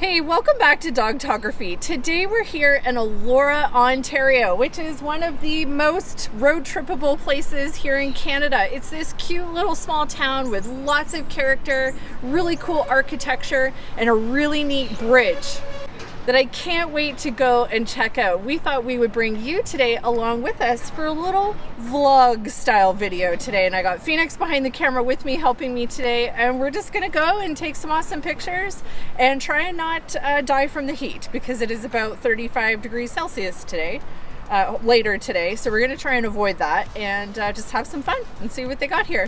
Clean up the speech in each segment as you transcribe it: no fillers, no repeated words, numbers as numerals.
Hey, welcome back to Dogtography. Today we're here in Elora, Ontario, which is one of the most road trippable places here in Canada. It's this cute little small town with lots of character, really cool architecture, and a really neat bridge that I can't wait to go and check out. We thought we would bring you today along with us for a little vlog style video today. And I got Phoenix behind the camera with me, helping me today. And we're just gonna go and take some awesome pictures and try and not die from the heat, because it is about 35 degrees Celsius today, later today. So we're gonna try and avoid that and just have some fun and see what they got here.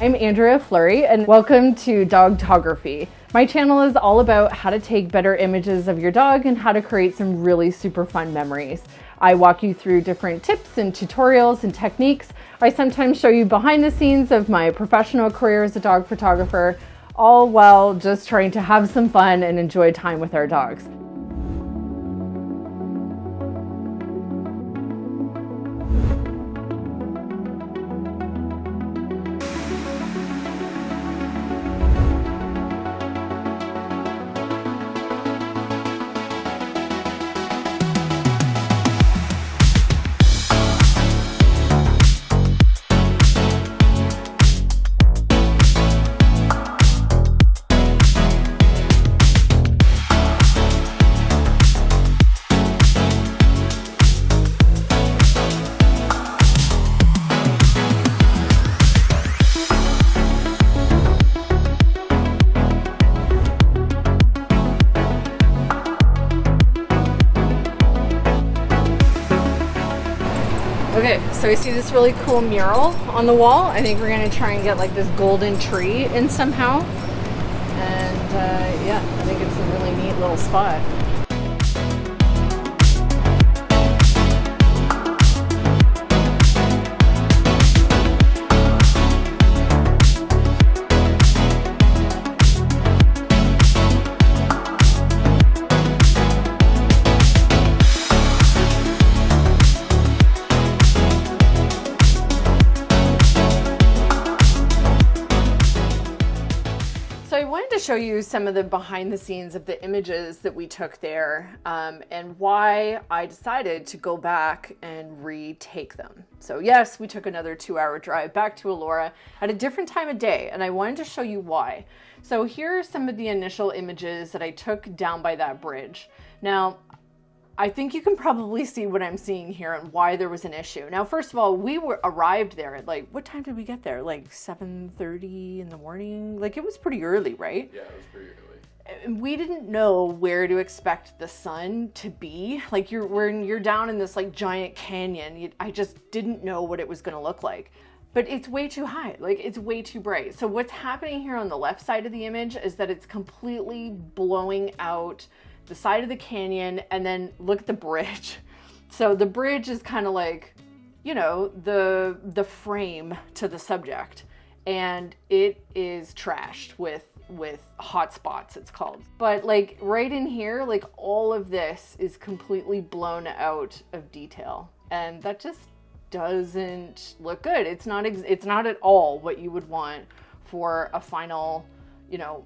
I'm Andrea Fleury and welcome to Dogtography. My channel is all about how to take better images of your dog and how to create some really super fun memories. I walk you through different tips and tutorials and techniques. I sometimes show you behind the scenes of my professional career as a dog photographer, all while just trying to have some fun and enjoy time with our dogs. Okay, so we see this really cool mural on the wall. I think we're gonna try and get like this golden tree in somehow. And yeah, I think it's a really neat little spot. To show you some of the behind the scenes of the images that we took there and why I decided to go back and retake them. So yes, we took another 2-hour drive back to Elora at a different time of day, and I wanted to show you why. So here are some of the initial images that I took down by that bridge. Now, I think you can probably see what I'm seeing here and why there was an issue. Now, first of all, we arrived there at like, what time did we get there? Like 7:30 in the morning? Like, it was pretty early, right? Yeah, it was pretty early. And we didn't know where to expect the sun to be. Like, when you're down in this like giant canyon, I just didn't know what it was gonna look like. But it's way too high, like it's way too bright. So what's happening here on the left side of the image is that it's completely blowing out the side of the canyon, and then look at the bridge. So the bridge is kind of like, you know, the frame to the subject, and it is trashed with hot spots, it's called. But like right in here, like all of this is completely blown out of detail, and that just doesn't look good. It's not at all what you would want for a final, you know,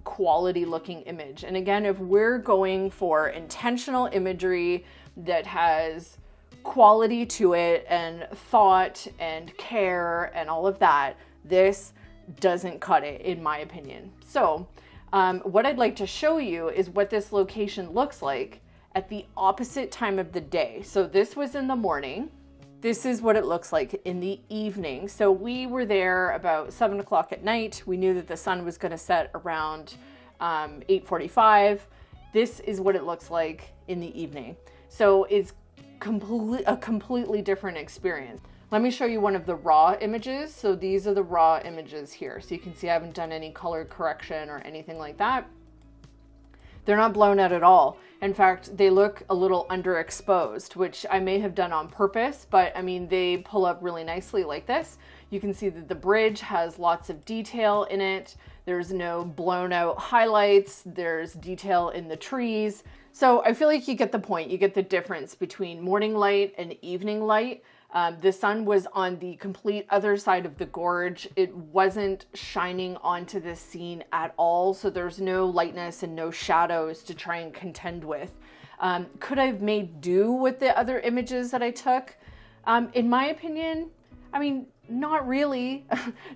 quality looking image. And again, if we're going for intentional imagery that has quality to it and thought and care and all of that, this doesn't cut it, in my opinion. So what I'd like to show you is what this location looks like at the opposite time of the day. So this was in the morning. This is what it looks like in the evening. So we were there about 7 o'clock at night. We knew that the sun was gonna set around 8:45. This is what it looks like in the evening. So it's a completely different experience. Let me show you one of the raw images. So these are the raw images here. So you can see I haven't done any color correction or anything like that. They're not blown out at all. In fact, they look a little underexposed, which I may have done on purpose, but I mean, they pull up really nicely like this. You can see that the bridge has lots of detail in it. There's no blown out highlights. There's detail in the trees. So I feel like you get the point. You get the difference between morning light and evening light. The sun was on the complete other side of the gorge. It wasn't shining onto this scene at all, so there's no lightness and no shadows to try and contend with. Could I have made do with the other images that I took? In my opinion, I mean, not really.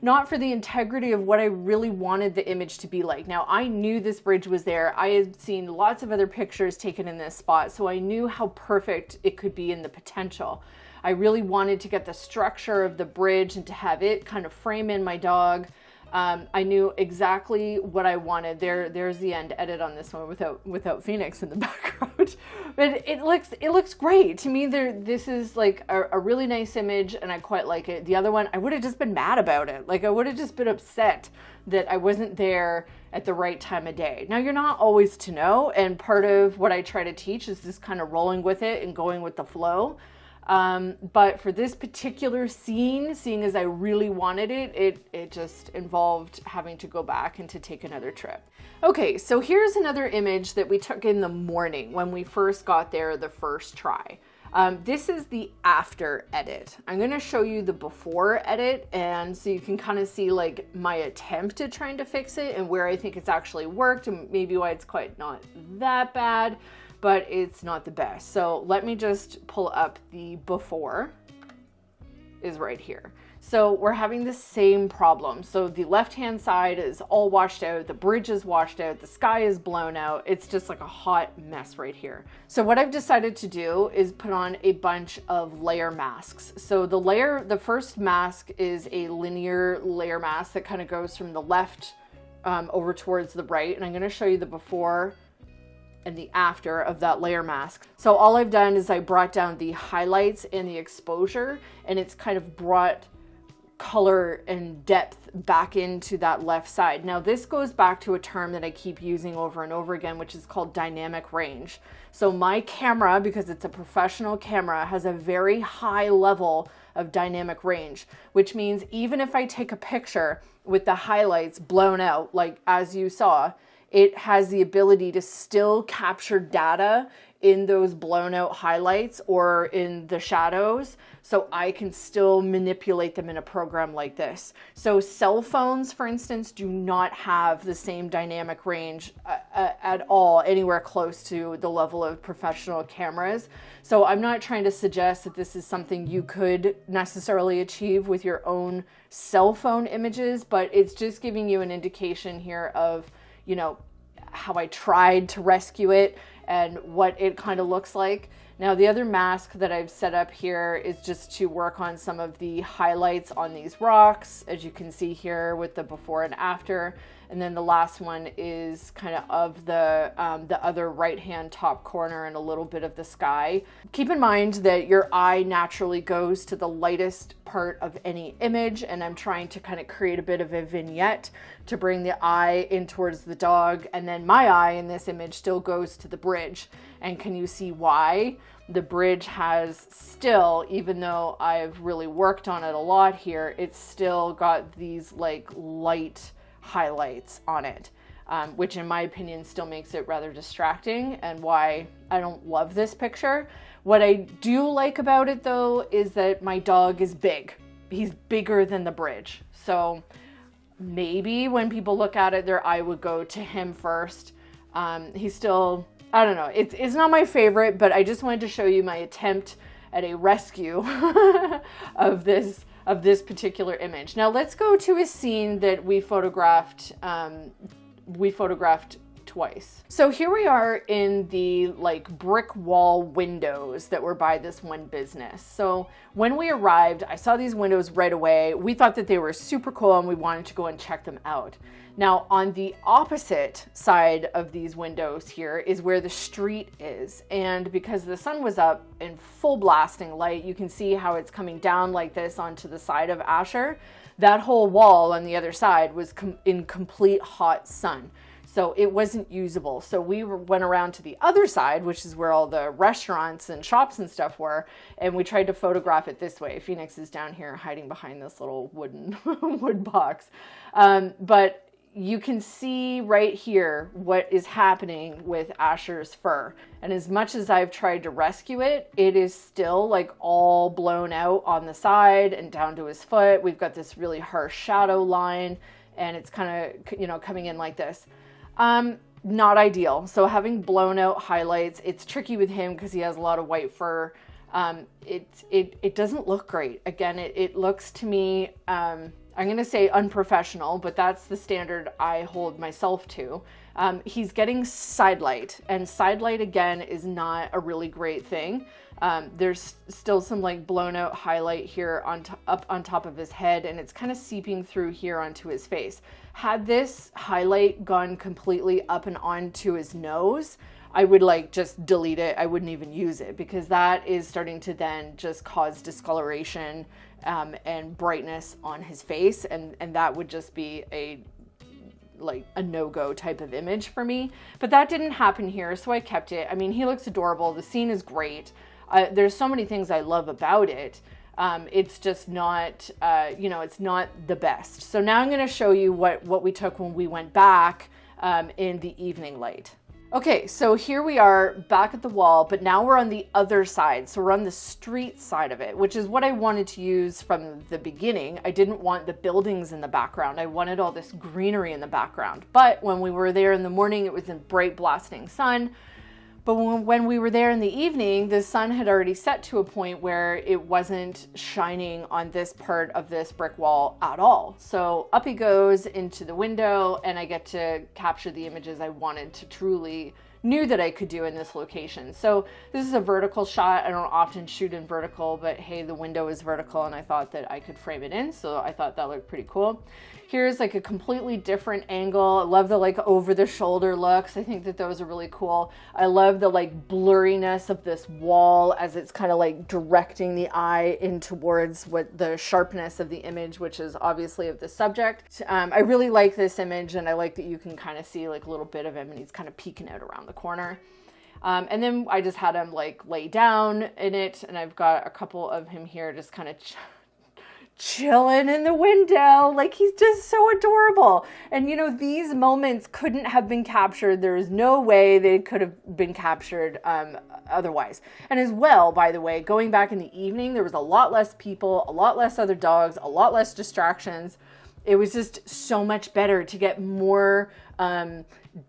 Not for the integrity of what I really wanted the image to be like. Now, I knew this bridge was there. I had seen lots of other pictures taken in this spot, so I knew how perfect it could be in the potential. I really wanted to get the structure of the bridge and to have it kind of frame in my dog. I knew exactly what I wanted. There's the end edit on this one without Phoenix in the background. But it looks great. To me, this is like a really nice image and I quite like it. The other one, I would have just been mad about it. Like I would have just been upset that I wasn't there at the right time of day. Now, you're not always to know, and part of what I try to teach is just kind of rolling with it and going with the flow. But for this particular scene, seeing as I really wanted it just involved having to go back and to take another trip. Okay, so here's another image that we took in the morning when we first got there the first try. This is the after edit. I'm going to show you the before edit, and so you can kind of see like my attempt at trying to fix it and where I think it's actually worked and maybe why it's quite not that bad, but it's not the best. So let me just pull up the before is right here. So we're having the same problem. So the left-hand side is all washed out. The bridge is washed out. The sky is blown out. It's just like a hot mess right here. So what I've decided to do is put on a bunch of layer masks. So the first mask is a linear layer mask that kind of goes from the left over towards the right. And I'm going to show you the before and the after of that layer mask. So all I've done is I brought down the highlights and the exposure, and it's kind of brought color and depth back into that left side. Now this goes back to a term that I keep using over and over again, which is called dynamic range. So my camera, because it's a professional camera, has a very high level of dynamic range, which means even if I take a picture with the highlights blown out, like as you saw, it has the ability to still capture data in those blown out highlights or in the shadows, so I can still manipulate them in a program like this. So cell phones, for instance, do not have the same dynamic range at all, anywhere close to the level of professional cameras. So I'm not trying to suggest that this is something you could necessarily achieve with your own cell phone images, but it's just giving you an indication here of, you know, how I tried to rescue it and what it kind of looks like. Now, the other mask that I've set up here is just to work on some of the highlights on these rocks, as you can see here with the before and after. And then the last one is kind of the other right-hand top corner and a little bit of the sky. Keep in mind that your eye naturally goes to the lightest part of any image, and I'm trying to kind of create a bit of a vignette to bring the eye in towards the dog, and then my eye in this image still goes to the bridge. And can you see why? The bridge has still, even though I've really worked on it a lot here, it's still got these like light highlights on it, which in my opinion still makes it rather distracting and why I don't love this picture. What I do like about it though is that my dog is big. He's bigger than the bridge. So maybe when people look at it, their eye would go to him first. He's still, I don't know, it's not my favorite, but I just wanted to show you my attempt at a rescue of this particular image. Now let's go to a scene that we photographed twice. So here we are in the like brick wall windows that were by this one business. So when we arrived, I saw these windows right away. We thought that they were super cool and we wanted to go and check them out. Now on the opposite side of these windows here is where the street is. And because the sun was up in full blasting light, you can see how it's coming down like this onto the side of Asher. That whole wall on the other side was in complete hot sun. So it wasn't usable. So we went around to the other side, which is where all the restaurants and shops and stuff were, and we tried to photograph it this way. Phoenix is down here hiding behind this little wood box. But you can see right here what is happening with Asher's fur. And as much as I've tried to rescue it, it is still like all blown out on the side and down to his foot. We've got this really harsh shadow line, and it's kind of, you know, coming in like this. Not ideal. So having blown out highlights, it's tricky with him because he has a lot of white fur. It doesn't look great. Again, it looks to me, I'm going to say unprofessional, but that's the standard I hold myself to. He's getting side light, and side light again is not a really great thing. There's still some like blown out highlight here up on top of his head, and it's kind of seeping through here onto his face. Had this highlight gone completely up and onto his nose, I would like just delete it. I wouldn't even use it, because that is starting to then just cause discoloration and brightness on his face, and that would just be a no-go type of image for me. But that didn't happen here, so I kept it. I mean, he looks adorable. The scene is great. There's so many things I love about it. It's just not, you know, it's not the best. So now I'm going to show you what we took when we went back in the evening light. Okay, so here we are back at the wall, but now we're on the other side. So we're on the street side of it, which is what I wanted to use from the beginning. I didn't want the buildings in the background. I wanted all this greenery in the background. But when we were there in the morning, it was in bright blasting sun. But when we were there in the evening, the sun had already set to a point where it wasn't shining on this part of this brick wall at all. So up he goes into the window, and I get to capture the images I wanted to truly knew that I could do in this location. So this is a vertical shot. I don't often shoot in vertical, but hey, the window is vertical and I thought that I could frame it in. So I thought that looked pretty cool. Here's like a completely different angle. I love the like over the shoulder looks. I think that those are really cool. I love the like blurriness of this wall as it's kind of like directing the eye in towards what the sharpness of the image, which is obviously of the subject. I really like this image, and I like that you can kind of see like a little bit of him, and he's kind of peeking out around the corner. And then I just had him like lay down in it, and I've got a couple of him here just kind of chilling in the window. Like, he's just so adorable. And you know, these moments couldn't have been captured. There's no way they could have been captured otherwise. And as well, by the way, going back in the evening, there was a lot less people, a lot less other dogs, a lot less distractions. It was just so much better to get more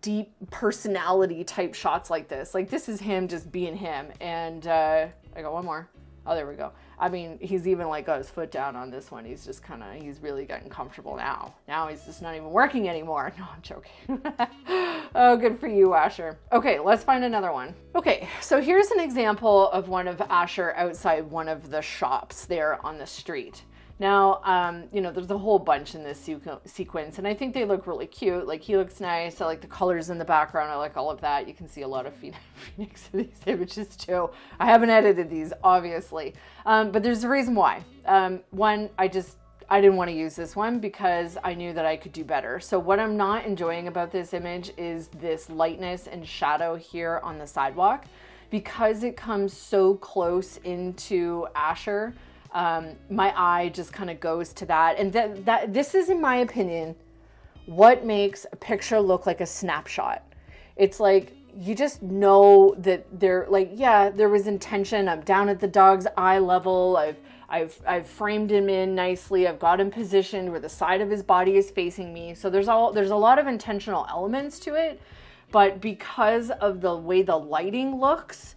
deep personality type shots like this. Like, this is him just being him. And I got one more. Oh, there we go. I mean, he's even like got his foot down on this one. He's just kind of, he's really getting comfortable now. Now he's just not even working anymore. No, I'm joking. Oh, good for you, Asher. Okay, let's find another one. Okay, so here's an example of one of Asher outside one of the shops there on the street. Now, you know, there's a whole bunch in this sequence, and I think they look really cute. Like, he looks nice. I like the colors in the background. I like all of that. You can see a lot of Phoenix in these images too. I haven't edited these, obviously, but there's a reason why. One, I didn't want to use this one because I knew that I could do better. So what I'm not enjoying about this image is this lightness and shadow here on the sidewalk, because it comes so close into Asher. My eye just kind of goes to that. And this is, in my opinion, what makes a picture look like a snapshot. It's like, you just know that they're like, yeah, there was intention. I'm down at the dog's eye level. I've framed him in nicely. I've got him positioned where the side of his body is facing me. So there's a lot of intentional elements to it, but because of the way the lighting looks,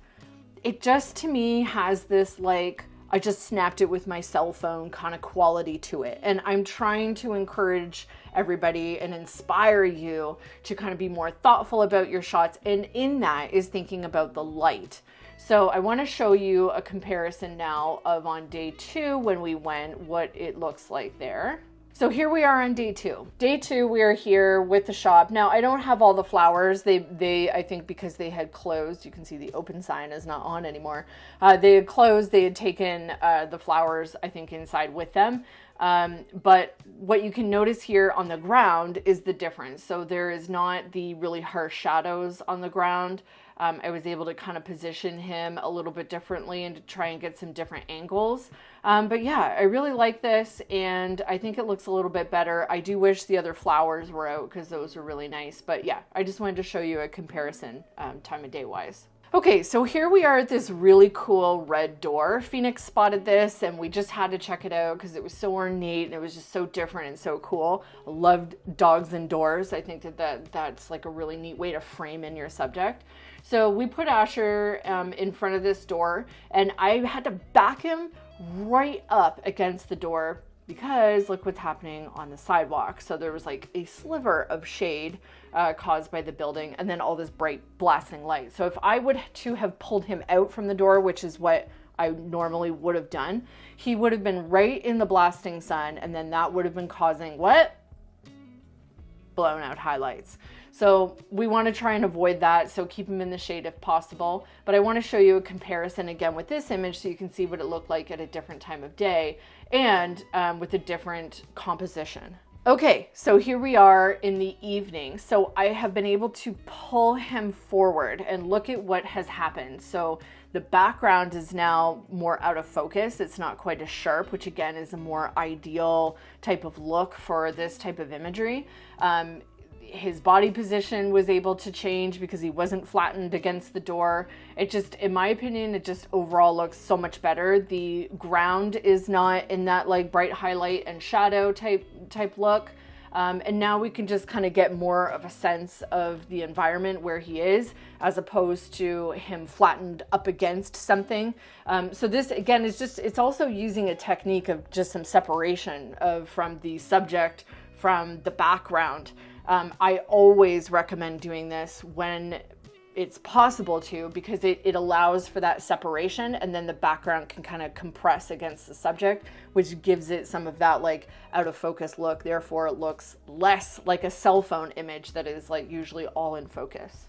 it just, to me, has this like, I just snapped it with my cell phone kind of quality to it. And I'm trying to encourage everybody and inspire you to kind of be more thoughtful about your shots. And in that is thinking about the light. So I want to show you a comparison now of on day 2 when we went, what it looks like there. So here we are on day 2. Day 2, we are here with the shop. Now, I don't have all the flowers. They I think because they had closed, you can see the open sign is not on anymore. They had closed. They had taken the flowers, I think, inside with them. But what you can notice here on the ground is the difference. So there is not the really harsh shadows on the ground. I was able to kind of position him a little bit differently and to try and get some different angles. But yeah, I really like this, and I think it looks a little bit better. I do wish the other flowers were out because those are really nice. But yeah, I just wanted to show you a comparison time of day wise. Okay, so here we are at this really cool red door. Phoenix spotted this and we just had to check it out because it was so ornate and it was just so different and so cool. I loved dogs indoors. I think that's like a really neat way to frame in your subject. So we put Asher in front of this door, and I had to back him right up against the door because look what's happening on the sidewalk. So there was like a sliver of shade caused by the building, and then all this bright blasting light. So if I would to have pulled him out from the door, which is what I normally would have done, he would have been right in the blasting sun, and then that would have been causing what? Blown out highlights. So we want to try and avoid that, so keep them in the shade if possible. But I want to show you a comparison again with this image so you can see what it looked like at a different time of day and with a different composition. Okay, so here we are in the evening. So I have been able to pull him forward and look at what has happened. So the background is now more out of focus. It's not quite as sharp, which again is a more ideal type of look for this type of imagery. His body position was able to change because he wasn't flattened against the door. It just, in my opinion, it just overall looks so much better. The ground is not in that like bright highlight and shadow type look. And now we can just kind of get more of a sense of the environment where he is, as opposed to him flattened up against something. So this again is just, it's also using a technique of just some separation from the subject from the background. I always recommend doing this when it's possible to, because it allows for that separation, and then the background can kind of compress against the subject, which gives it some of that like out of focus look. Therefore it looks less like a cell phone image that is like usually all in focus.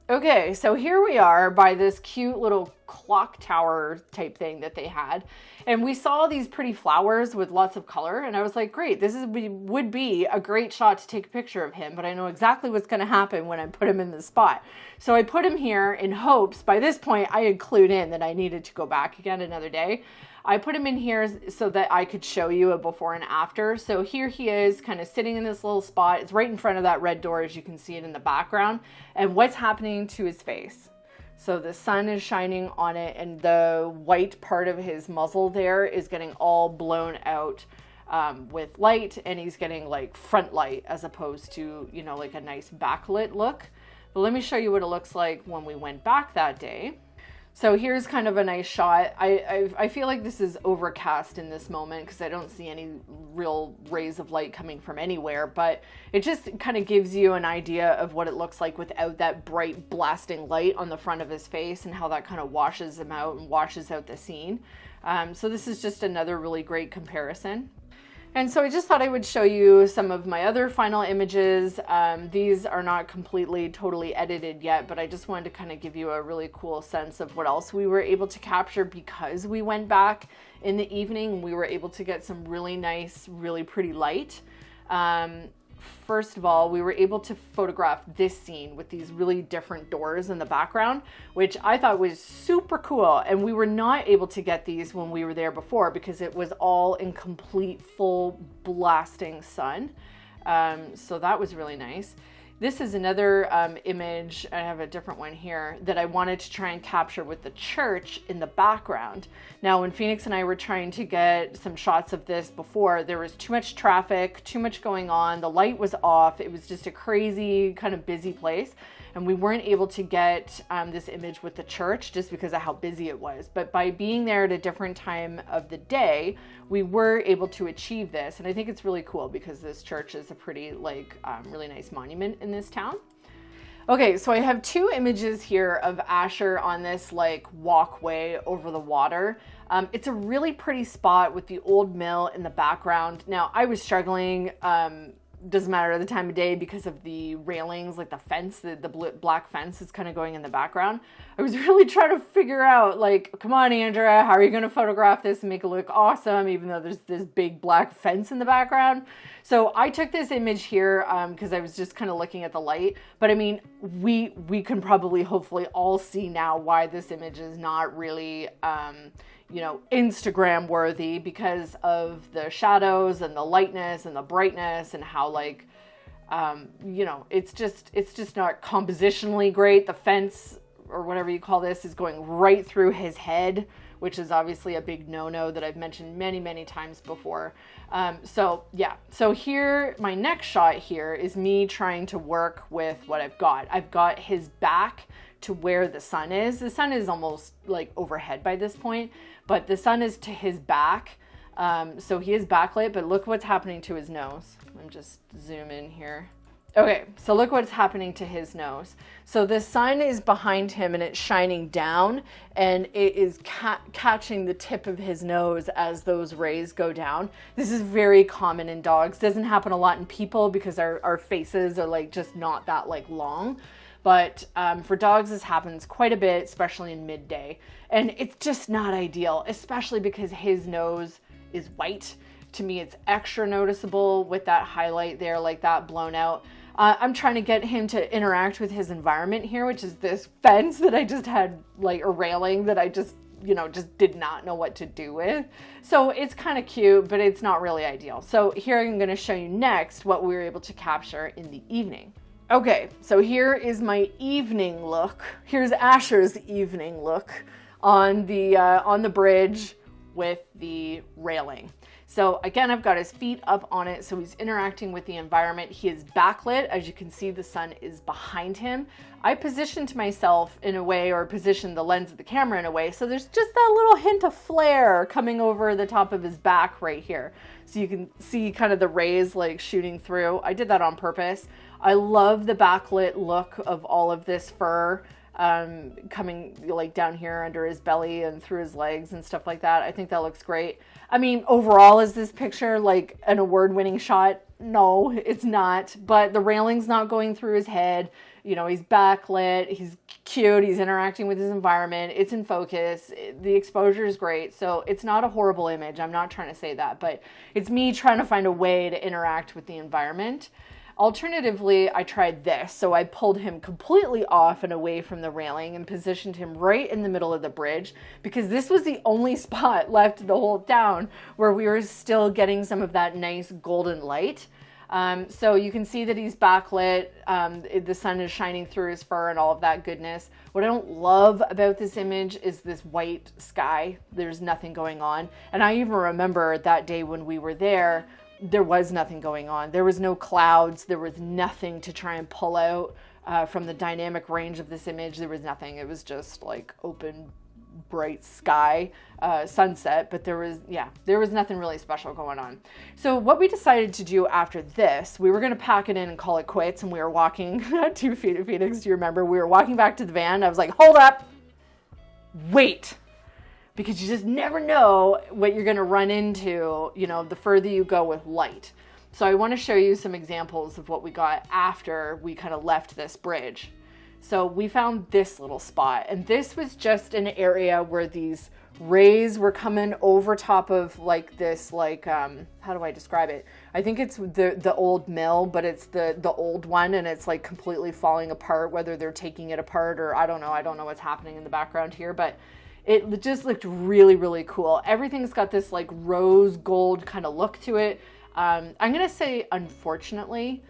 Okay, so here we are by this cute little clock tower type thing that they had. And we saw these pretty flowers with lots of color. And I was like, great, would be a great shot to take a picture of him. But I know exactly what's going to happen when I put him in the spot. So I put him here in hopes, by this point, I had clued in that I needed to go back again another day. I put him in here so that I could show you a before and after. So here he is kind of sitting in this little spot. It's right in front of that red door, as you can see it in the background. And what's happening to his face? So the sun is shining on it, and the white part of his muzzle there is getting all blown out with light, and he's getting like front light as opposed to, you know, like a nice backlit look. But let me show you what it looks like when we went back that day. So here's kind of a nice shot. I feel like this is overcast in this moment because I don't see any real rays of light coming from anywhere, but it just kind of gives you an idea of what it looks like without that bright blasting light on the front of his face and how that kind of washes him out and washes out the scene. So this is just another really great comparison. And so I just thought I would show you some of my other final images. These are not completely, totally edited yet, but I just wanted to kind of give you a really cool sense of what else we were able to capture because we went back in the evening. We were able to get some really nice, really pretty light. First of all, we were able to photograph this scene with these really different doors in the background, which I thought was super cool. And we were not able to get these when we were there before because it was all in complete full blasting sun. So that was really nice. This is another image, I have a different one here, that I wanted to try and capture with the church in the background. Now, when Phoenix and I were trying to get some shots of this before, there was too much traffic, too much going on, the light was off, it was just a crazy kind of busy place. And we weren't able to get this image with the church just because of how busy it was. But by being there at a different time of the day, we were able to achieve this. And I think it's really cool because this church is a pretty really nice monument in this town. Okay, so I have two images here of Asher on this like walkway over the water. It's a really pretty spot with the old mill in the background. Now, I was struggling doesn't matter the time of day because of the railings, like the fence, the black fence is kind of going in the background. I was really trying to figure out, like, come on, Andrea, how are you going to photograph this and make it look awesome, even though there's this big black fence in the background? So I took this image here because I was just kind of looking at the light. But I mean, we can probably hopefully all see now why this image is not really, you know, Instagram worthy, because of the shadows and the lightness and the brightness and how, like, you know, it's just not compositionally great. The fence, or whatever you call this, is going right through his head, which is obviously a big no-no that I've mentioned many, many times before. So yeah, so here, my next shot here is me trying to work with what I've got. I've got his back to where the sun is. The sun is almost like overhead by this point, but the sun is to his back. So he is backlit, but look what's happening to his nose. I'm just zoom in here. Okay, so look what's happening to his nose. So the sun is behind him and it's shining down, and it is catching the tip of his nose as those rays go down. This is very common in dogs. Doesn't happen a lot in people because our faces are like just not that like long. But for dogs, this happens quite a bit, especially in midday. And it's just not ideal, especially because his nose is white. To me, it's extra noticeable with that highlight there, like that blown out. I'm trying to get him to interact with his environment here, which is this fence that I just had, like a railing that I just, you know, just did not know what to do with. So it's kind of cute, but it's not really ideal. So here I'm going to show you next what we were able to capture in the evening. Okay, so here is my evening look. Here's Asher's evening look on the bridge with the railing. So again, I've got his feet up on it, so he's interacting with the environment. He is backlit. As you can see, the sun is behind him. I positioned myself in a way, or positioned the lens of the camera in a way, so there's just that little hint of flare coming over the top of his back right here. So you can see kind of the rays like shooting through. I did that on purpose. I love the backlit look of all of this fur coming like down here under his belly and through his legs and stuff like that. I think that looks great. I mean, overall, is this picture like an award-winning shot? No, it's not. But the railing's not going through his head. You know, he's backlit, he's cute, he's interacting with his environment, it's in focus, the exposure is great. So it's not a horrible image. I'm not trying to say that, but it's me trying to find a way to interact with the environment. Alternatively, I tried this. So I pulled him completely off and away from the railing and positioned him right in the middle of the bridge, because this was the only spot left the whole town where we were still getting some of that nice golden light. So you can see that he's backlit. The sun is shining through his fur and all of that goodness. What I don't love about this image is this white sky. There's nothing going on. And I even remember that day when we were there, there was nothing going on. There was no clouds. There was nothing to try and pull out from the dynamic range of this image. There was nothing. It was just like open, bright sky, sunset, but there was nothing really special going on. So what we decided to do after this, we were going to pack it in and call it quits, and we were walking 2 feet of Phoenix. Do you remember? We were walking back to the van. I was like, hold up, wait. Because you just never know what you're going to run into, you know, the further you go with light. So I want to show you some examples of what we got after we kind of left this bridge. So we found this little spot, and this was just an area where these rays were coming over top of like this, like, how do I describe it? I think it's the old mill, but it's the old one, and it's like completely falling apart, whether they're taking it apart or I don't know what's happening in the background here, but it just looked really, really cool. Everything's got this like rose gold kind of look to it. I'm going to say unfortunately,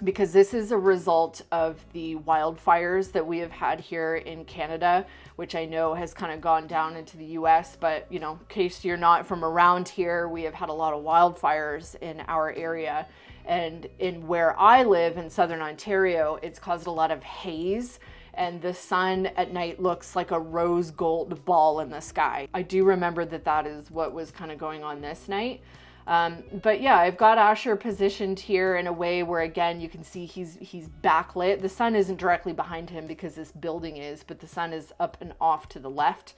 because this is a result of the wildfires that we have had here in Canada, which I know has kind of gone down into the US, but you know, in case you're not from around here, we have had a lot of wildfires in our area. And in where I live in Southern Ontario, it's caused a lot of haze, and the sun at night looks like a rose gold ball in the sky. I do remember that is what was kind of going on this night. But yeah, I've got Asher positioned here in a way where, again, you can see he's backlit. The sun isn't directly behind him because this building is, but the sun is up and off to the left.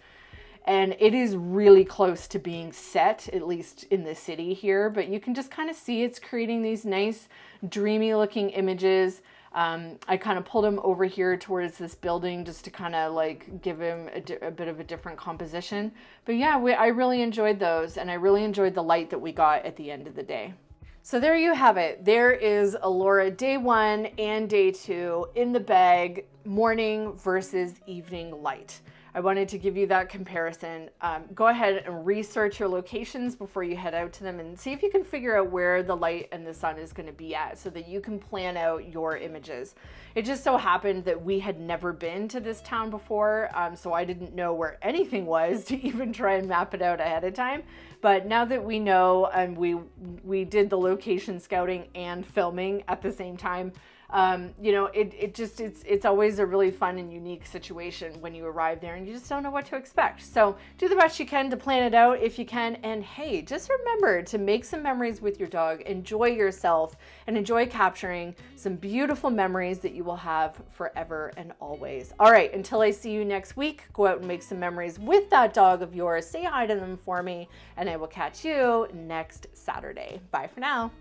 And it is really close to being set, at least in the city here, but you can just kind of see it's creating these nice dreamy looking images. I kind of pulled him over here towards this building just to kind of like give him a bit of a different composition. But yeah, I really enjoyed those, and I really enjoyed the light that we got at the end of the day. So there you have it. There is Elora day 1 and day 2 in the bag, morning versus evening light. I wanted to give you that comparison. Go ahead and research your locations before you head out to them and see if you can figure out where the light and the sun is going to be at so that you can plan out your images. It just so happened that we had never been to this town before, so I didn't know where anything was to even try and map it out ahead of time. But now that we know, and we did the location scouting and filming at the same time, you know, it's always a really fun and unique situation when you arrive there and you just don't know what to expect. So do the best you can to plan it out if you can. And hey, just remember to make some memories with your dog, enjoy yourself, and enjoy capturing some beautiful memories that you will have forever and always. All right, until I see you next week, go out and make some memories with that dog of yours. Say hi to them for me, and I will catch you next Saturday. Bye for now.